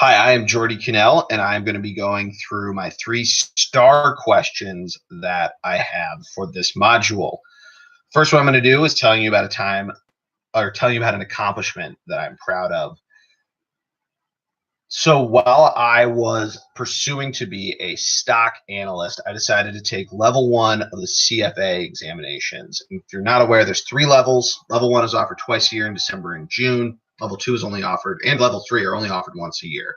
Hi, I am Jordy Cannell, and I'm going to be going through my 3-star questions that I have for this module. First, what I'm going to do is tell you about a time or tell you about an accomplishment that I'm proud of. So while I was pursuing to be a stock analyst, I decided to take level 1 of the CFA examinations. And if you're not aware, there's 3 levels. Level 1 is offered twice a year in December and June. Level 2 is only offered, and level 3 are only offered once a year.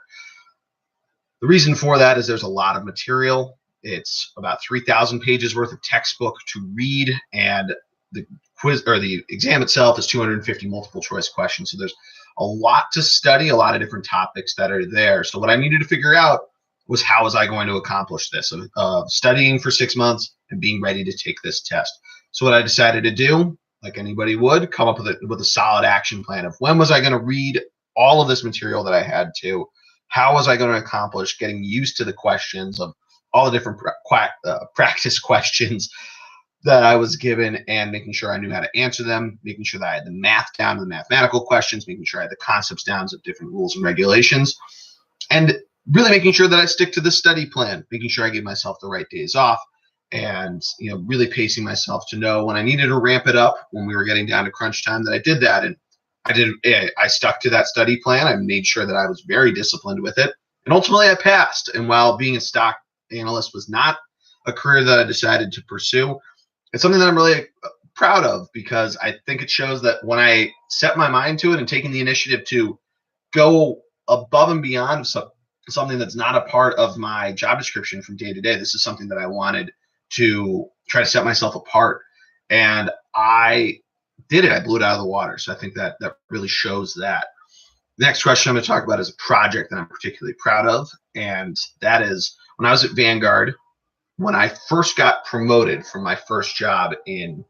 The reason for that is there's a lot of material. It's about 3,000 pages worth of textbook to read, and the quiz or the exam itself is 250 multiple choice questions. So there's a lot to study, a lot of different topics that are there. So what I needed to figure out was how was I going to accomplish this? Studying for 6 months and being ready to take this test. So what I decided to do, like anybody would, come up with a solid action plan of when was I going to read all of this material that I had to. How was I going to accomplish getting used to the questions of all the different practice questions that I was given, and making sure I knew how to answer them, making sure that I had the math down, the mathematical questions, making sure I had the concepts down of different rules and regulations, and really making sure that I stick to the study plan, making sure I give myself the right days off, and really pacing myself to know when I needed to ramp it up when we were getting down to crunch time that I did that. And I stuck to that study plan. I made sure that I was very disciplined with it. And ultimately I passed. And while being a stock analyst was not a career that I decided to pursue, it's something that I'm really proud of, because I think it shows that when I set my mind to it and taking the initiative to go above and beyond something that's not a part of my job description from day to day, this is something that I wanted to try to set myself apart. And I did it. I blew it out of the water. So I think that really shows that. The next question I'm going to talk about is a project that I'm particularly proud of, and that is when I was at Vanguard, when I first got promoted from my first job as an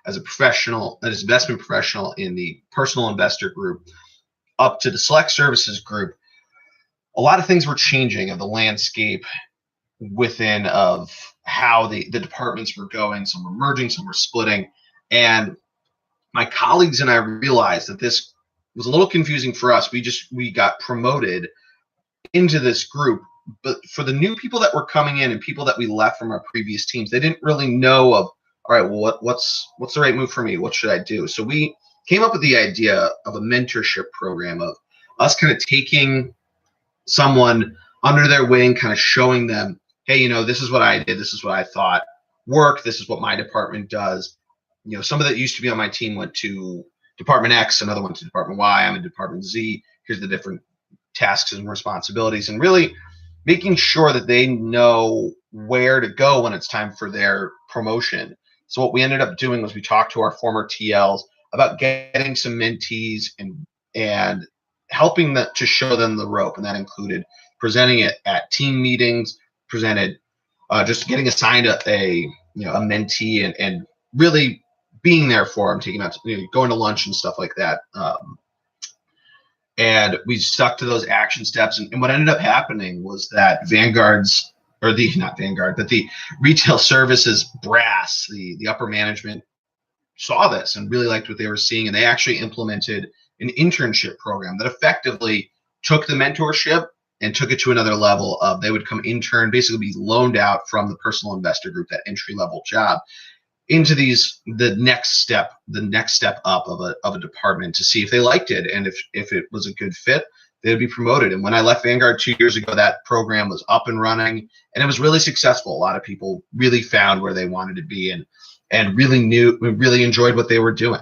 investment professional in the personal investor group up to the select services group. A lot of things were changing of the landscape within of how the departments were going. Some were merging, some were splitting, and my colleagues and I realized that this was a little confusing for us. We got promoted into this group, but for the new people that were coming in and people that we left from our previous teams, they didn't really know of, all right, well, what's the right move for me? What should I do? So we came up with the idea of a mentorship program of us kind of taking someone under their wing, kind of showing them, hey, this is what I did. This is what I thought worked. This is what my department does. Some of that used to be on my team went to Department X, another one to Department Y, I'm in Department Z. Here's the different tasks and responsibilities, and really making sure that they know where to go when it's time for their promotion. So what we ended up doing was we talked to our former TLs about getting some mentees and helping them to show them the rope, and that included presenting it at team meetings, just getting assigned a mentee and really being there for them, taking out, going to lunch and stuff like that. And we stuck to those action steps. And what ended up happening was that the retail services brass, the upper management, saw this and really liked what they were seeing. And they actually implemented an internship program that effectively took the mentorship and took it to another level of they would come intern, basically be loaned out from the personal investor group, that entry level job, into the next step up of a department to see if they liked it, and if it was a good fit, they'd be promoted. And when I left Vanguard 2 years ago, that program was up and running, and it was really successful. A lot of people really found where they wanted to be and really enjoyed what they were doing.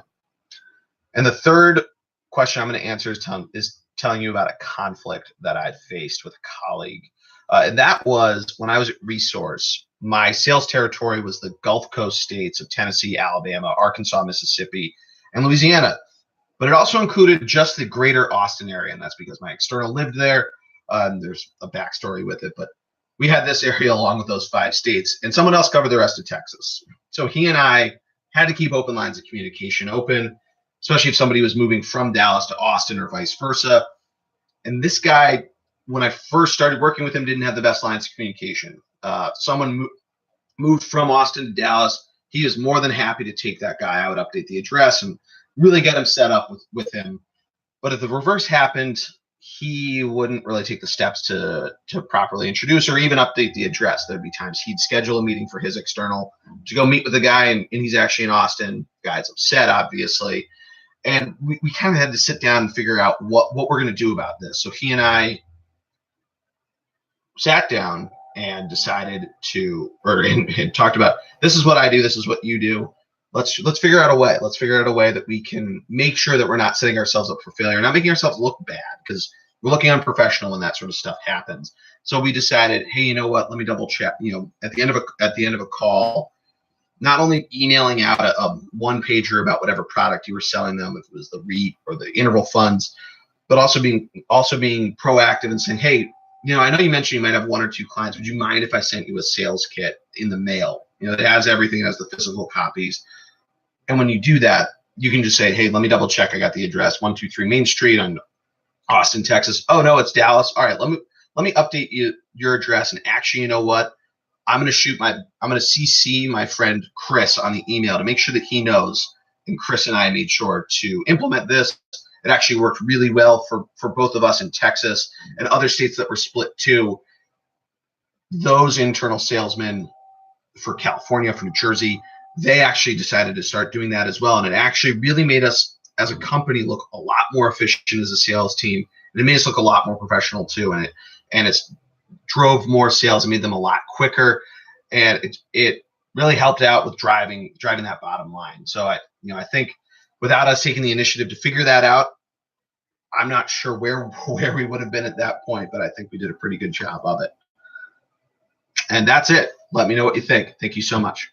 And the third question I'm going to answer is telling you about a conflict that I faced with a colleague. And that was when I was at Resource. My sales territory was the Gulf Coast states of Tennessee, Alabama, Arkansas, Mississippi, and Louisiana. But it also included just the greater Austin area, and that's because my external lived there. There's a backstory with it, but we had this area along with those 5 states, and someone else covered the rest of Texas. So he and I had to keep open lines of communication open, especially if somebody was moving from Dallas to Austin or vice versa. And this guy, when I first started working with him, didn't have the best lines of communication. Someone moved from Austin to Dallas. He is more than happy to take that guy. I would update the address and really get him set up with him. But if the reverse happened, he wouldn't really take the steps to properly introduce or even update the address. There'd be times he'd schedule a meeting for his external to go meet with the guy, and he's actually in Austin. The guy's upset, obviously. And we kind of had to sit down and figure out what we're going to do about this. So he and I sat down and decided and talked about, this is what I do, this is what you do. Let's figure out a way. Let's figure out a way that we can make sure that we're not setting ourselves up for failure, not making ourselves look bad, because we're looking unprofessional when that sort of stuff happens. So we decided, hey, you know what? Let me double check. At the end of a call, not only emailing out a one pager about whatever product you were selling them, if it was the REIT or the interval funds, but also being proactive and saying, hey, I know you mentioned you might have one or two clients. Would you mind if I sent you a sales kit in the mail? It has everything, it has the physical copies. And when you do that, you can just say, hey, let me double check. I got the address, 123 Main Street on Austin, Texas. Oh no, it's Dallas. All right, let me update your address. And actually, you know what? I'm going to CC my friend Chris on the email to make sure that he knows. And Chris and I made sure to implement this. It actually worked really well for both of us in Texas and other states that were split too. Those internal salesmen for California, for New Jersey, they actually decided to start doing that as well. And it actually really made us as a company look a lot more efficient as a sales team. And it made us look a lot more professional too. And it's drove more sales and made them a lot quicker. And it really helped out with driving that bottom line. So I think without us taking the initiative to figure that out, I'm not sure where we would have been at that point, but I think we did a pretty good job of it. And that's it. Let me know what you think. Thank you so much.